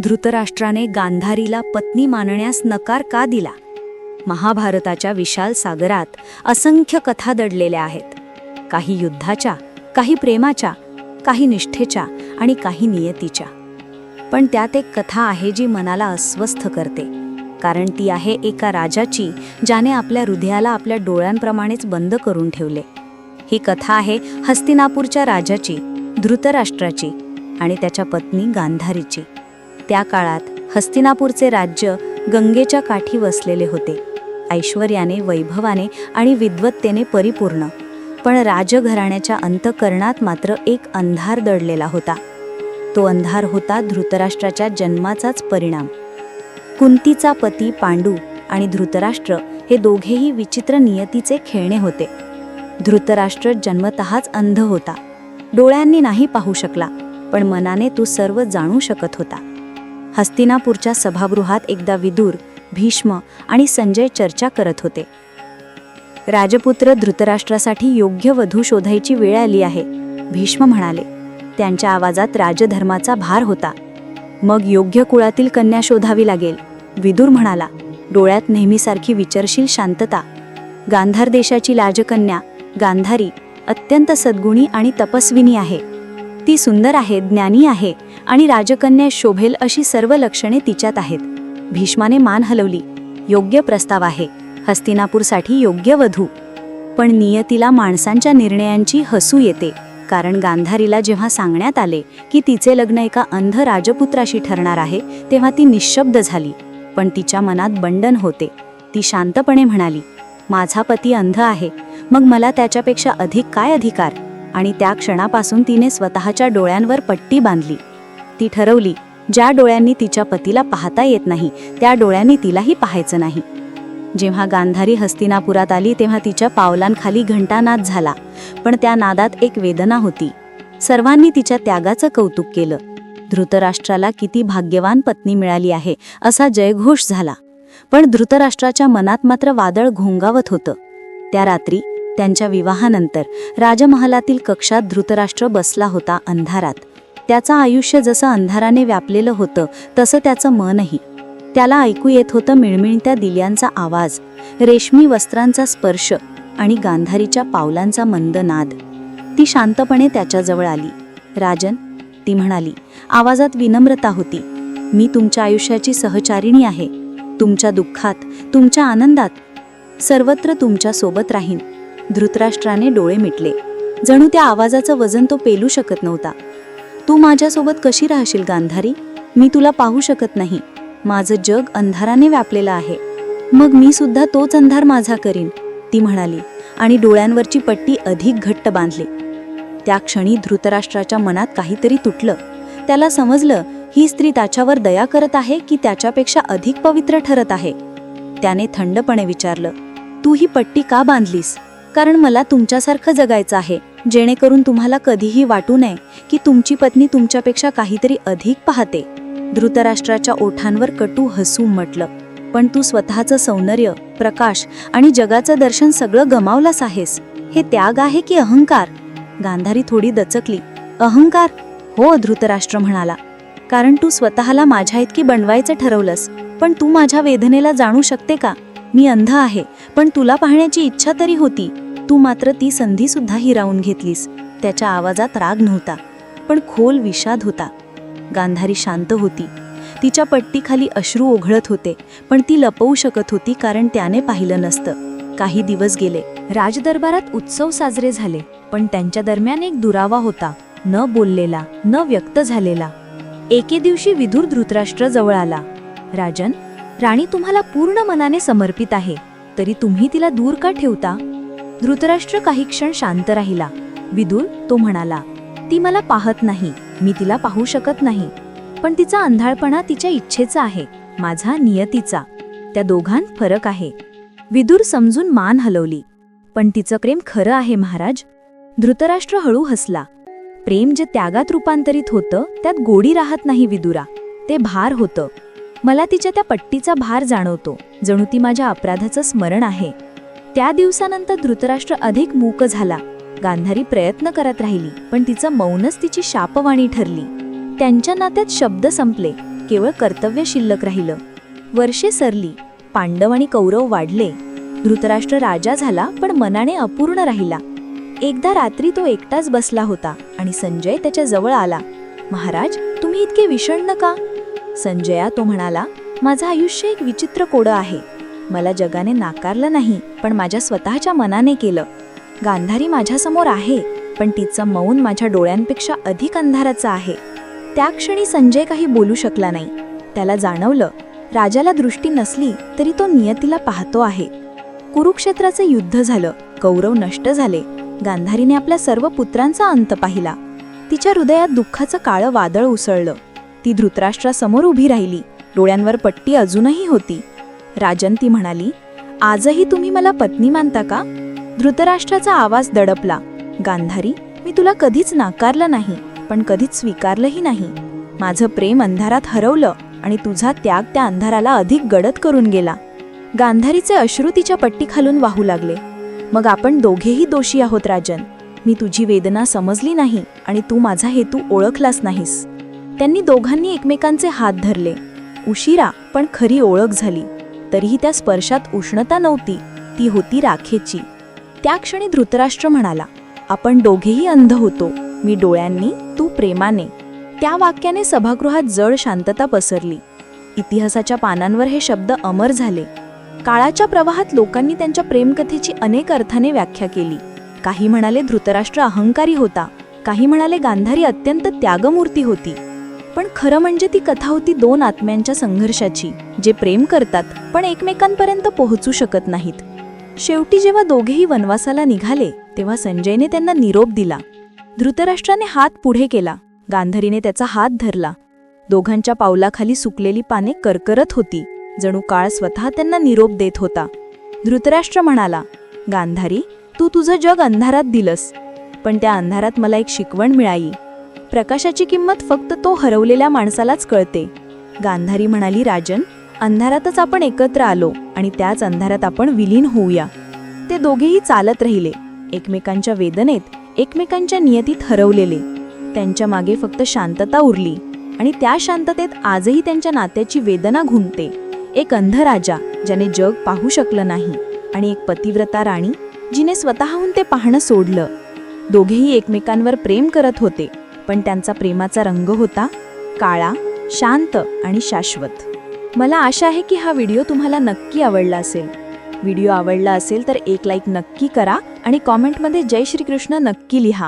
धृतराष्ट्राने गांधारीला पत्नी मानण्यास नकार का दिला? महाभारताच्या विशाल सागरात असंख्य कथा दडलेल्या आहेत. काही युद्धाच्या, काही प्रेमाच्या, काही निष्ठेच्या आणि काही नियतीच्या. पण त्यात एक कथा आहे जी मनाला अस्वस्थ करते, कारण ती आहे एका राजाची ज्याने आपल्या हृदयाला आपल्या डोळ्यांप्रमाणेच बंद करून ठेवले. ही कथा आहे हस्तिनापूरच्या राजाची, धृतराष्ट्राची आणि त्याच्या पत्नी गांधारीची. त्या काळात हस्तिनापूरचे राज्य गंगेच्या काठी वसलेले होते, ऐश्वर्याने, वैभवाने आणि विद्वत्तेने परिपूर्ण. पण राजघराण्याच्या अंतःकरणात मात्र एक अंधार दडलेला होता. तो अंधार होता धृतराष्ट्राच्या जन्माचाच परिणाम. कुंतीचा पती पांडू आणि धृतराष्ट्र हे दोघेही विचित्र नियतीचे खेळणे होते. धृतराष्ट्र जन्मतःच अंध होता. डोळ्यांनी नाही पाहू शकला, पण मनाने तो सर्व जाणू शकत होता. हस्तिनापूरच्या सभागृहात एकदा विदुर, भीष्म आणि संजय चर्चा करत होते. राजपुत्र धृतराष्ट्रासाठी योग्य वधू शोधायची वेळ आली आहे, भीष्म म्हणाले. त्यांच्या आवाजात राजधर्माचा भार होता. मग योग्य कुळातील कन्या शोधावी लागेल, विदुर म्हणाला, डोळ्यात नेहमीसारखी विचरशील शांतता. गांधार देशाची राजकन्या गांधारी अत्यंत सद्गुणी आणि तपस्विनी आहे. ती सुंदर आहे, ज्ञानी आहे आणि राजकन्या शोभेल अशी सर्व लक्षणे तिच्यात आहेत. भीष्माने मान हलवली. योग्य प्रस्ताव आहे, हस्तिनापूरसाठी योग्य वधू. पण नियतीला माणसांच्या निर्णयांची हसू येते, कारण गांधारीला जेव्हा सांगण्यात आले की तिचे लग्न एका अंध राजपुत्राशी ठरणार आहे, तेव्हा ती निशब्द झाली. पण तिच्या मनात बंडन होते. ती शांतपणे म्हणाली, माझा पती अंध आहे, मग मला त्याच्यापेक्षा अधिक काय अधिकार? आणि त्या क्षणापासून तिने स्वतःच्या डोळ्यांवर पट्टी बांधली. ती ठरवली, ज्या डोळ्यांनी तिच्या पतीला पाहता येत नाही, त्या डोळ्यांनी तिलाही पाहायचं नाही. जेव्हा गांधारी हस्तिनापुरात आली तेव्हा तिच्या पावलांखाली घंटानाद झाला, पण त्या नादात एक वेदना होती. सर्वांनी तिच्या त्यागाचं कौतुक केलं. धृतराष्ट्राला किती भाग्यवान पत्नी मिळाली आहे असा जयघोष झाला. पण धृतराष्ट्राच्या मनात मात्र वादळ घोंगावत होतं. त्या रात्री त्यांच्या विवाहानंतर राजमहालातील कक्षात धृतराष्ट्र बसला होता अंधारात. त्याचं आयुष्य जसं अंधाराने व्यापलेलं होतं तसं त्याचं मनही. त्याला ऐकू येत होतं मिळमिळत्या दिल्यांचा आवाज, रेशमी वस्त्रांचा स्पर्श आणि गांधारीच्या पावलांचा मंद नाद. ती शांतपणे त्याच्याजवळ आली. राजन, ती म्हणाली, आवाजात विनम्रता होती, मी तुमच्या आयुष्याची सहचारिणी आहे. तुमच्या दुःखात, तुमच्या आनंदात सर्वत्र तुमच्या सोबत राहीन. धृतराष्ट्राने डोळे मिटले. जणू त्या आवाजाचं वजन तो पेलू शकत नव्हता. तू माझ्यासोबत कशी राहशील गांधारी? मी तुला पाहू शकत नाही. माझं जग अंधाराने व्यापलेलं आहे. मग मी सुद्धा तोच अंधार माझा करीन, ती म्हणाली आणि डोळ्यांवरची पट्टी अधिक घट्ट बांधली. त्या क्षणी धृतराष्ट्राच्या मनात काहीतरी तुटलं. त्याला समजलं, ही स्त्री त्याच्यावर दया करत आहे की त्याच्यापेक्षा अधिक पवित्र ठरत आहे. त्याने थंडपणे विचारलं, तू ही पट्टी का बांधलीस? कारण मला तुमच्यासारखं जगायचं आहे, जेणेकरून तुम्हाला कधीही वाटू नये की तुमची पत्नी तुमच्यापेक्षा काहीतरी अधिक पाहते. धृतराष्ट्राच्या ओठांवर कटू हसू उमटलं. पण तू स्वतःचं सौंदर्य, प्रकाश आणि जगाचं दर्शन सगळं गमावलंस आहेस. हे त्याग आहे की अहंकार? गांधारी थोडी दचकली. अहंकार? हो, धृतराष्ट्र म्हणाला, कारण तू स्वतःला माझ्या इतकी बनवायचं ठरवलंस. पण तू माझ्या वेदनेला जाणू शकते का? मी अंध आहे, पण तुला पाहण्याची इच्छा तरी होती. तू मात्र ती संधी सुद्धा हिरावून घेतलीस. त्याच्या आवाजात राग नव्हता, पण खोल विषाद होता. गांधारी शांत होती. तिच्या पट्टीखाली अश्रू ओघळत होते, पण ती लपवू शकत होती कारण त्याने पाहिलं नसतं. काही दिवस गेले. राजदरबारात उत्सव साजरे झाले, पण त्यांच्या दरम्यान एक दुरावा होता, न बोललेला, न व्यक्त झालेला. एके दिवशी विदुर धृतराष्ट्र जवळ आला. राजन, राणी तुम्हाला पूर्ण मनाने समर्पित आहे, तरी तुम्ही तिला दूर का ठेवता? धृतराष्ट्र काही क्षण शांत राहिला. विदुर, तो म्हणाला, ती मला पाहत नाही, मी तिला पाहू शकत नाही. पण तिचा अंधाळपणा तिच्या इच्छेचा आहे, माझा नियतीचा. त्या दोघांत फरक आहे. विदुर समजून मान हलवली. पण तिचं प्रेम खरं आहे महाराज. धृतराष्ट्र हळू हसला. प्रेम जे त्यागात रूपांतरित होतं त्यात गोडी राहत नाही विदुरा, ते भार होतं. मला तिच्या त्या पट्टीचा भार जाणवतो, जणू ती माझ्या अपराधाचं स्मरण आहे. त्या दिवसानंतर धृतराष्ट्र अधिक मूक झाला. गांधारी प्रयत्न करत राहिली, पण तिचं मौनच तिची शापवाणी ठरली. त्यांच्या नात्यात शब्द संपले, केवळ कर्तव्य शिल्लक राहिलं. वर्षे सरली, पांडव आणि कौरव वाढले. धृतराष्ट्र राजा झाला, पण मनाने अपूर्ण राहिला. एकदा रात्री तो एकटाच बसला होता आणि संजय त्याच्या जवळ आला. महाराज, तुम्ही इतके विषण्ण का? संजया, तो म्हणाला, माझं आयुष्य एक विचित्र कोडं आहे. मला जगाने नाकारलं नाही, पण माझ्या स्वतःच्या मनाने केलं. गांधारी माझ्यासमोर आहे, पण तिचं मौन माझ्या डोळ्यांपेक्षा अधिक अंधाराचं आहे. त्या क्षणी संजय काही बोलू शकला नाही. त्याला जाणवलं, राजाला दृष्टी नसली तरी तो नियतीला पाहतो आहे. कुरुक्षेत्राचं युद्ध झालं, कौरव नष्ट झाले. गांधारीने आपल्या सर्व पुत्रांचा अंत पाहिला. तिच्या हृदयात दुःखाचं काळं वादळ उसळलं. ती धृतराष्ट्रासमोर उभी राहिली. डोळ्यांवर पट्टी अजूनही होती. राजन, ती म्हणाली, आजही तुम्ही मला पत्नी मानता का? धृतराष्ट्राचा आवाज दडपला. गांधारी, मी तुला कधीच नाकारलं नाही, पण कधीच स्वीकारलंही नाही. माझं प्रेम अंधारात हरवलं आणि तुझा त्याग त्या अंधाराला अधिक गडद करून गेला. गांधारीचे अश्रू तिच्या पट्टीखालून वाहू लागले. मग आपण दोघेही दोषी आहोत राजन. मी तुझी वेदना समजली नाही आणि तू माझा हेतू ओळखलास नाहीस. त्यांनी दोघांनी एकमेकांचे हात धरले. उशिरा पण खरी ओळख झाली. तरीही त्या स्पर्शात उष्णता नव्हती, ती होती राखेची. त्या क्षणी धृतराष्ट्र म्हणाला, आपण दोघेही अंध होतो, मी डोळ्यांनी, तू प्रेमाने. त्या वाक्याने सभागृहात जड शांतता पसरली. इतिहासाच्या पानांवर हे शब्द अमर झाले. काळाच्या प्रवाहात लोकांनी त्यांच्या प्रेमकथेची अनेक अर्थाने व्याख्या केली. काही म्हणाले धृतराष्ट्र अहंकारी होता, काही म्हणाले गांधारी अत्यंत त्यागमूर्ती होती. पण खरं म्हणजे ती कथा होती दोन आत्म्यांच्या संघर्षाची, जे प्रेम करतात पण एकमेकांपर्यंत पोहोचू शकत नाहीत. शेवटी जेव्हा दोघेही वनवासाला निघाले, तेव्हा संजयने त्यांना निरोप दिला. धृतराष्ट्राने हात पुढे केला. गांधारीने त्याचा हात धरला. दोघांच्या पावलाखाली सुकलेली पाने करकरत होती, जणू काळ स्वतः त्यांना निरोप देत होता. धृतराष्ट्र म्हणाला, गांधारी, तू तुझं जग अंधारात दिलंस, पण त्या अंधारात मला एक शिकवण मिळाली. प्रकाशाची किंमत फक्त तो हरवलेल्या माणसालाच कळते. गांधारी म्हणाली, राजन, अंधारातच आपण एकत्र आलो आणि त्याच अंधारात आपण विलीन होऊया. ते दोघेही चालत राहिले, एकमेकांच्या वेदनेत, एकमेकांच्या नियतीत हरवलेले. त्यांच्या मागे फक्त शांतता उरली आणि त्या शांततेत आजही त्यांच्या नात्याची वेदना घुमते. एक अंध राजा ज्याने जग पाहू शकलं नाही आणि एक पतिव्रता राणी जिने स्वतःहून ते पाहणं सोडलं. दोघेही एकमेकांवर प्रेम करत होते, पण त्यांचा प्रेमाचा रंग होता काळा, शांत आणि शाश्वत. मला आशा आहे की हा व्हिडिओ तुम्हाला नक्की आवडला असेल. व्हिडिओ आवडला असेल तर एक लाईक नक्की करा आणि कॉमेंटमध्ये जय श्रीकृष्ण नक्की लिहा.